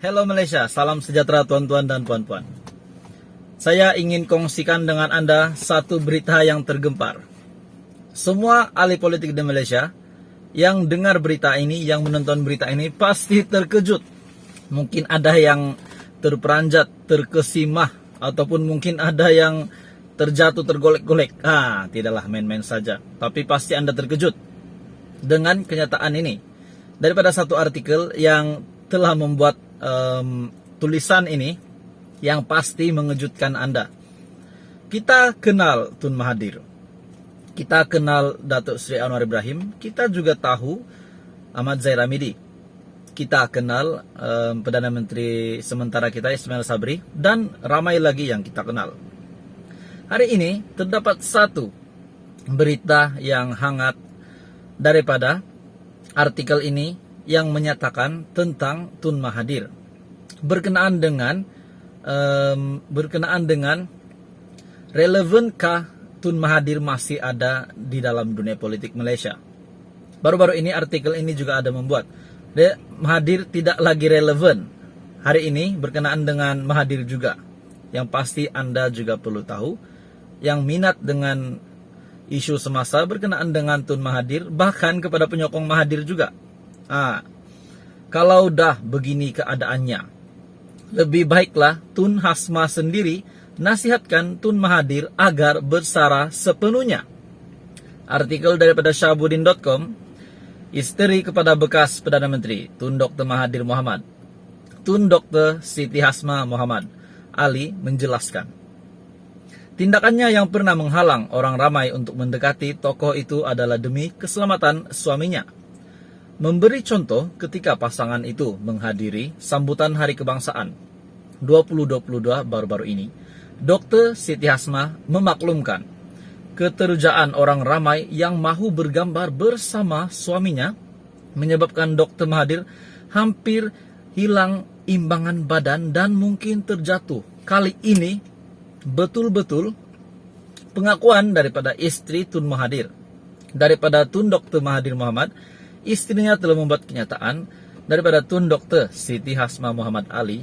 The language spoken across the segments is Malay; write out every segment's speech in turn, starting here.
Hello Malaysia, salam sejahtera tuan-tuan dan puan-puan. Saya ingin kongsikan dengan Anda satu berita yang tergempar. Semua ahli politik di Malaysia yang dengar berita ini, yang menonton berita ini pasti terkejut. Mungkin ada yang terperanjat, terkesimah, ataupun mungkin ada yang terjatuh, tergolek-golek. Tidaklah main-main saja. Tapi pasti Anda terkejut dengan kenyataan ini. Daripada satu artikel yang telah membuat tulisan ini yang pasti mengejutkan Anda. Kita kenal Tun Mahathir, kita kenal Datuk Seri Anwar Ibrahim, kita juga tahu Ahmad Zahid Hamidi, kita kenal Perdana Menteri sementara kita Ismail Sabri, dan ramai lagi yang kita kenal. Hari ini terdapat satu berita yang hangat daripada artikel ini yang menyatakan tentang Tun Mahathir berkenaan dengan relevankah Tun Mahathir masih ada di dalam dunia politik Malaysia. Baru-baru ini artikel ini juga ada membuat Mahathir tidak lagi relevan. Hari ini berkenaan dengan Mahathir juga. Yang pasti Anda juga perlu tahu, yang minat dengan isu semasa berkenaan dengan Tun Mahathir, bahkan kepada penyokong Mahathir juga. Kalau dah begini keadaannya, lebih baiklah Tun Hasma sendiri nasihatkan Tun Mahathir agar bersara sepenuhnya. Artikel daripada Syahabudin.com, isteri kepada bekas Perdana Menteri Tun Dr. Mahathir Mohamad, Tun Dr. Siti Hasma Mohamad Ali menjelaskan, tindakannya yang pernah menghalang orang ramai untuk mendekati tokoh itu adalah demi keselamatan suaminya. Memberi contoh ketika pasangan itu menghadiri sambutan Hari Kebangsaan 2022 baru-baru ini, Dr. Siti Hasma memaklumkan keterujaan orang ramai yang mahu bergambar bersama suaminya menyebabkan Dr. Mahathir hampir hilang imbangan badan dan mungkin terjatuh. Kali ini betul-betul pengakuan daripada istri Tun Mahathir, daripada Tun Dr. Mahathir Mohamad. Istrinya telah membuat kenyataan daripada Tun Dr. Siti Hasma Mohamad Ali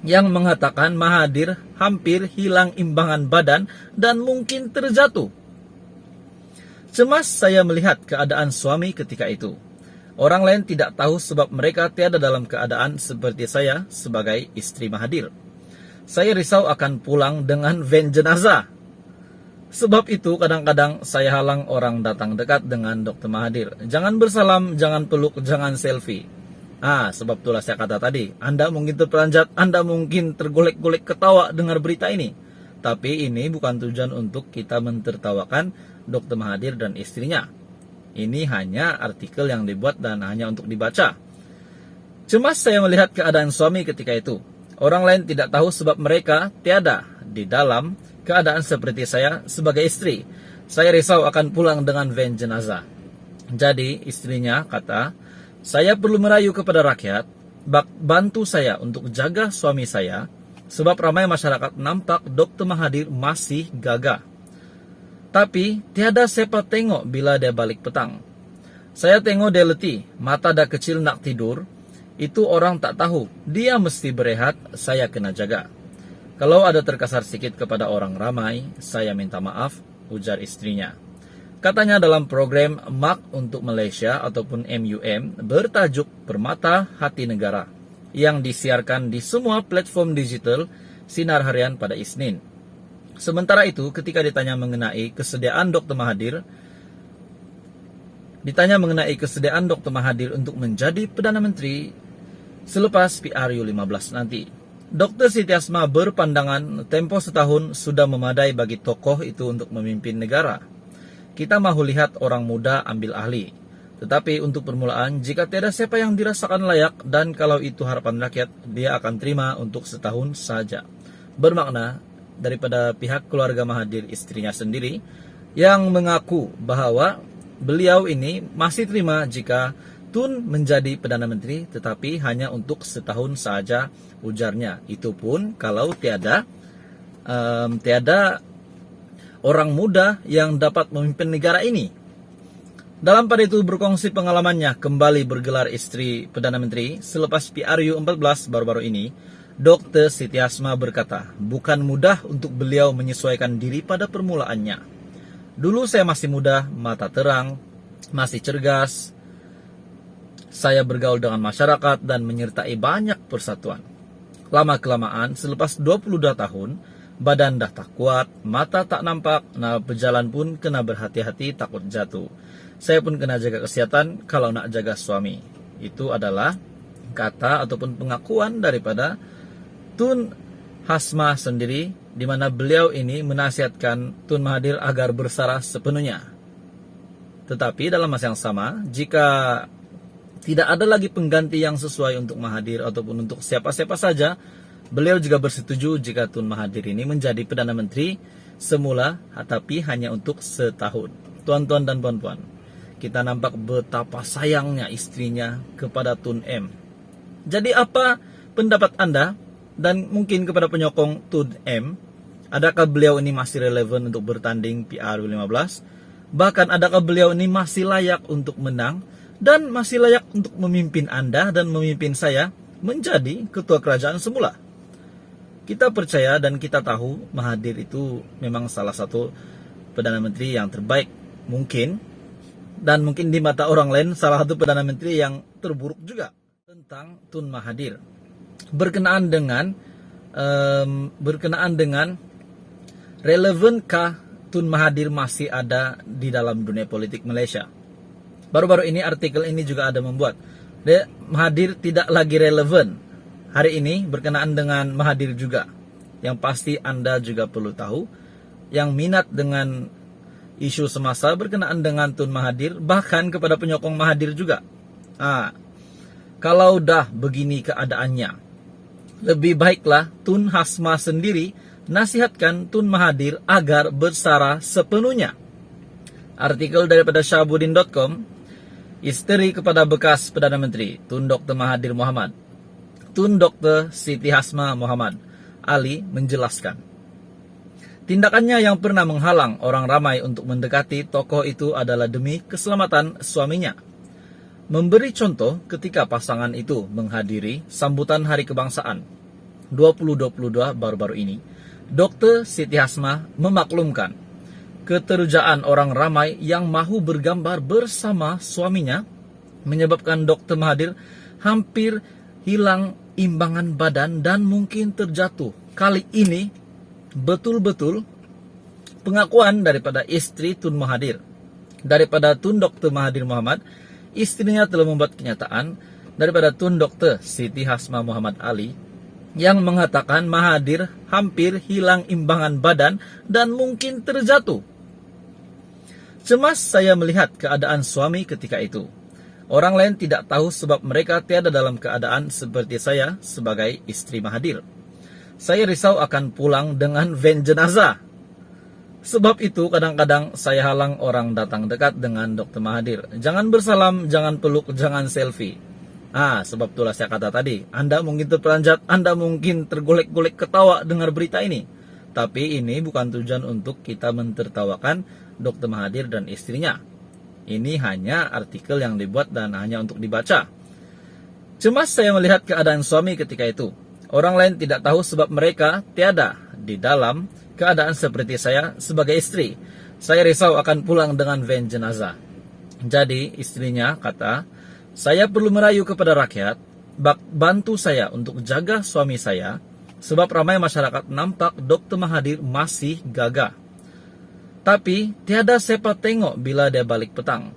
yang mengatakan Mahathir hampir hilang imbangan badan dan mungkin terjatuh. Cemas saya melihat keadaan suami ketika itu. Orang lain tidak tahu sebab mereka tiada dalam keadaan seperti saya sebagai istri Mahathir. Saya risau akan pulang dengan van jenazah. Sebab itu kadang-kadang saya halang orang datang dekat dengan Dr. Mahathir. Jangan bersalam, jangan peluk, jangan selfie. Sebab itulah saya kata tadi, Anda mungkin terperanjat, Anda mungkin tergolek-golek ketawa dengar berita ini. Tapi ini bukan tujuan untuk kita mentertawakan Dr. Mahathir dan istrinya. Ini hanya artikel yang dibuat dan hanya untuk dibaca. Cemas saya melihat keadaan suami ketika itu. Orang lain tidak tahu sebab mereka tiada di dalam keadaan seperti saya sebagai istri. Saya risau akan pulang dengan van jenazah. Jadi istrinya kata, saya perlu merayu kepada rakyat, bantu saya untuk jaga suami saya, sebab ramai masyarakat nampak Dr. Mahathir masih gagah. Tapi tiada siapa tengok bila dia balik petang. Saya tengok dia letih, mata dah kecil nak tidur. Itu orang tak tahu, dia mesti berehat, saya kena jaga. Kalau ada terkasar sedikit kepada orang ramai, saya minta maaf, ujar istrinya. Katanya dalam program MAK untuk Malaysia ataupun MUM bertajuk Permata Hati Negara yang disiarkan di semua platform digital Sinar Harian pada Isnin. Sementara itu, ketika ditanya mengenai kesediaan Dr. Mahathir untuk menjadi Perdana Menteri selepas PRU 15 nanti, Dr. Siti Hasma berpandangan tempoh setahun sudah memadai bagi tokoh itu untuk memimpin negara. Kita mahu lihat orang muda ambil ahli. Tetapi untuk permulaan, jika tiada siapa yang dirasakan layak dan kalau itu harapan rakyat, dia akan terima untuk setahun saja. Bermakna daripada pihak keluarga Mahathir istrinya sendiri yang mengaku bahwa beliau ini masih terima jika Tun menjadi Perdana Menteri, tetapi hanya untuk setahun saja, ujarnya. Itu pun kalau tiada orang muda yang dapat memimpin negara ini. Dalam pada itu berkongsi pengalamannya kembali bergelar istri Perdana Menteri selepas PRU 14 baru-baru ini, Dr. Siti Hasma berkata, bukan mudah untuk beliau menyesuaikan diri pada permulaannya. Dulu saya masih muda, mata terang, masih cergas, saya bergaul dengan masyarakat dan menyertai banyak persatuan. Lama-kelamaan, selepas 22 tahun, badan dah tak kuat, mata tak nampak, nah berjalan pun kena berhati-hati takut jatuh. Saya pun kena jaga kesehatan kalau nak jaga suami. Itu adalah kata ataupun pengakuan daripada Tun Hasma sendiri, di mana beliau ini menasihatkan Tun Mahathir agar bersarah sepenuhnya. Tetapi dalam masa yang sama, jika tidak ada lagi pengganti yang sesuai untuk Mahathir ataupun untuk siapa-siapa saja, beliau juga bersetuju jika Tun Mahathir ini menjadi Perdana Menteri semula, tapi hanya untuk setahun. Tuan-tuan dan puan-puan, kita nampak betapa sayangnya istrinya kepada Tun M. Jadi apa pendapat Anda dan mungkin kepada penyokong Tun M? Adakah beliau ini masih relevan untuk bertanding PRU 15? Bahkan adakah beliau ini masih layak untuk menang dan masih layak untuk memimpin Anda dan memimpin saya menjadi ketua kerajaan semula? Kita percaya dan kita tahu Mahathir itu memang salah satu Perdana Menteri yang terbaik mungkin. Dan mungkin di mata orang lain salah satu Perdana Menteri yang terburuk juga. Tentang Tun Mahathir berkenaan dengan relevankah Tun Mahathir masih ada di dalam dunia politik Malaysia. Baru-baru ini artikel ini juga ada membuat Mahathir tidak lagi relevan hari ini berkenaan dengan Mahathir juga. Yang pasti Anda juga perlu tahu yang minat dengan isu semasa berkenaan dengan Tun Mahathir, bahkan kepada penyokong Mahathir juga. Kalau dah begini keadaannya, lebih baiklah Tun Hasma sendiri nasihatkan Tun Mahathir agar bersarah sepenuhnya. Artikel daripada Syahabudin.com, isteri kepada bekas Perdana Menteri Tun Dr. Mahathir Mohamad, Tun Dr. Siti Hasma Mohamad Ali menjelaskan, tindakannya yang pernah menghalang orang ramai untuk mendekati tokoh itu adalah demi keselamatan suaminya. Memberi contoh ketika pasangan itu menghadiri sambutan Hari Kebangsaan 2022 baru-baru ini, Dr. Siti Hasma memaklumkan keterujaan orang ramai yang mahu bergambar bersama suaminya menyebabkan Dr. Mahathir hampir hilang imbangan badan dan mungkin terjatuh. Kali ini betul-betul pengakuan daripada istri Tun Mahathir, daripada Tun Dr. Mahathir Mohamad. Istrinya telah membuat kenyataan daripada Tun Dr. Siti Hasma Mohamad Ali yang mengatakan Mahathir hampir hilang imbangan badan dan mungkin terjatuh. Cemas saya melihat keadaan suami ketika itu. Orang lain tidak tahu sebab mereka tiada dalam keadaan seperti saya sebagai istri Mahathir. Saya risau akan pulang dengan van jenazah. Sebab itu kadang-kadang saya halang orang datang dekat dengan Dr. Mahathir. Jangan bersalam, jangan peluk, jangan selfie. Sebab itulah saya kata tadi, Anda mungkin terperanjat, Anda mungkin tergolek-golek ketawa dengar berita ini. Tapi ini bukan tujuan untuk kita mentertawakan Dr. Mahathir dan istrinya. Ini hanya artikel yang dibuat dan hanya untuk dibaca. Cemas saya melihat keadaan suami ketika itu. Orang lain tidak tahu sebab mereka tiada di dalam keadaan seperti saya sebagai istri. Saya risau akan pulang dengan van jenazah. Jadi istrinya kata, saya perlu merayu kepada rakyat, bantu saya untuk jaga suami saya, sebab ramai masyarakat nampak Dr. Mahathir masih gagah. Tapi tiada siapa tengok bila dia balik petang.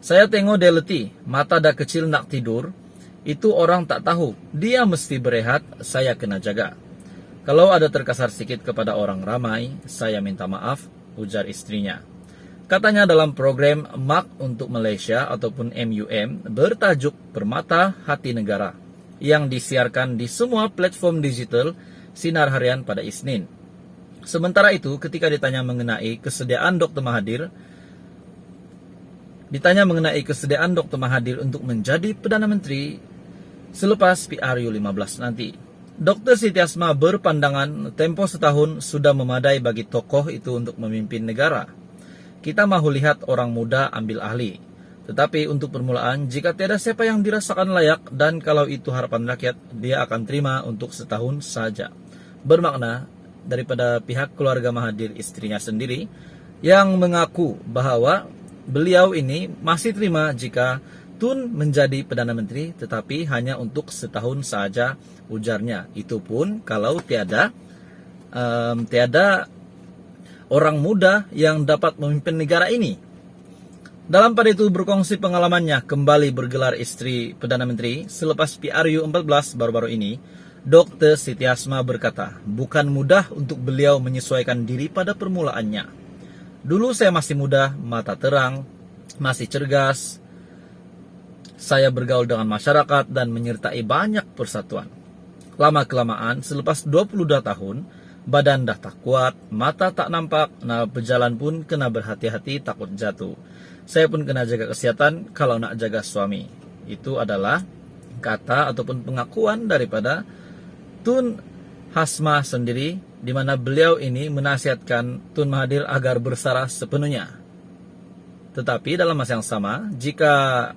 Saya tengok dia letih, mata dah kecil nak tidur. Itu orang tak tahu, dia mesti berehat, saya kena jaga. Kalau ada terkasar sikit kepada orang ramai, saya minta maaf, ujar istrinya. Katanya dalam program MAK untuk Malaysia ataupun MUM bertajuk Permata Hati Negara yang disiarkan di semua platform digital Sinar Harian pada Isnin. Sementara itu, ketika ditanya mengenai kesediaan Dr. Mahathir untuk menjadi Perdana Menteri selepas PRU 15 nanti, Dr. Siti Hasma berpandangan tempoh setahun sudah memadai bagi tokoh itu untuk memimpin negara. Kita mahu lihat orang muda ambil ahli. Tetapi untuk permulaan, jika tiada siapa yang dirasakan layak dan kalau itu harapan rakyat, dia akan terima untuk setahun saja. Bermakna daripada pihak keluarga Mahathir istrinya sendiri yang mengaku bahwa beliau ini masih terima jika Tun menjadi Perdana Menteri, tetapi hanya untuk setahun saja, ujarnya. Itu pun kalau tiada orang muda yang dapat memimpin negara ini. Dalam pada itu berkongsi pengalamannya kembali bergelar istri Perdana Menteri selepas PRU 14 baru-baru ini, Dr. Siti Asma berkata, bukan mudah untuk beliau menyesuaikan diri pada permulaannya. Dulu saya masih muda, mata terang, masih cergas, saya bergaul dengan masyarakat dan menyertai banyak persatuan. Lama-kelamaan, selepas 22 tahun, badan dah tak kuat, mata tak nampak, nah berjalan pun kena berhati-hati takut jatuh. Saya pun kena jaga kesehatan kalau nak jaga suami. Itu adalah kata ataupun pengakuan daripada Tun Hasma sendiri, di mana beliau ini menasihatkan Tun Mahathir agar bersarah sepenuhnya. Tetapi dalam masa yang sama, jika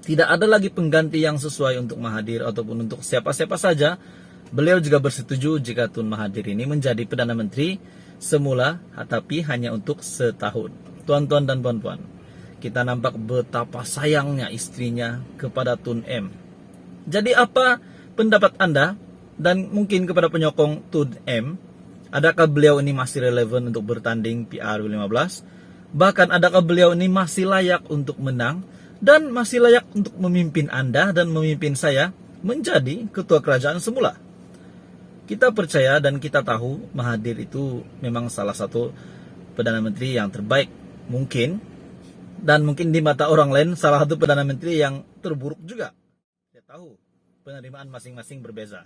tidak ada lagi pengganti yang sesuai untuk Mahathir ataupun untuk siapa-siapa saja, beliau juga bersetuju jika Tun Mahathir ini menjadi Perdana Menteri semula, tapi hanya untuk setahun. Tuan-tuan dan puan-puan, kita nampak betapa sayangnya istrinya kepada Tun M. Jadi apa pendapat Anda dan mungkin kepada penyokong Tun M? Adakah beliau ini masih relevan untuk bertanding PRU 15? Bahkan adakah beliau ini masih layak untuk menang dan masih layak untuk memimpin Anda dan memimpin saya menjadi ketua kerajaan semula? Kita percaya dan kita tahu Mahathir itu memang salah satu Perdana Menteri yang terbaik mungkin. Dan mungkin di mata orang lain salah satu Perdana Menteri yang terburuk juga. Saya tahu penerimaan masing-masing berbeza.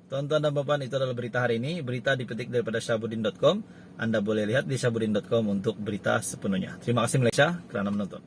Tuan-tuan dan puan, itu adalah berita hari ini. Berita dipetik daripada syahbudin.com. Anda boleh lihat di syahbudin.com untuk berita sepenuhnya. Terima kasih Malaysia kerana menonton.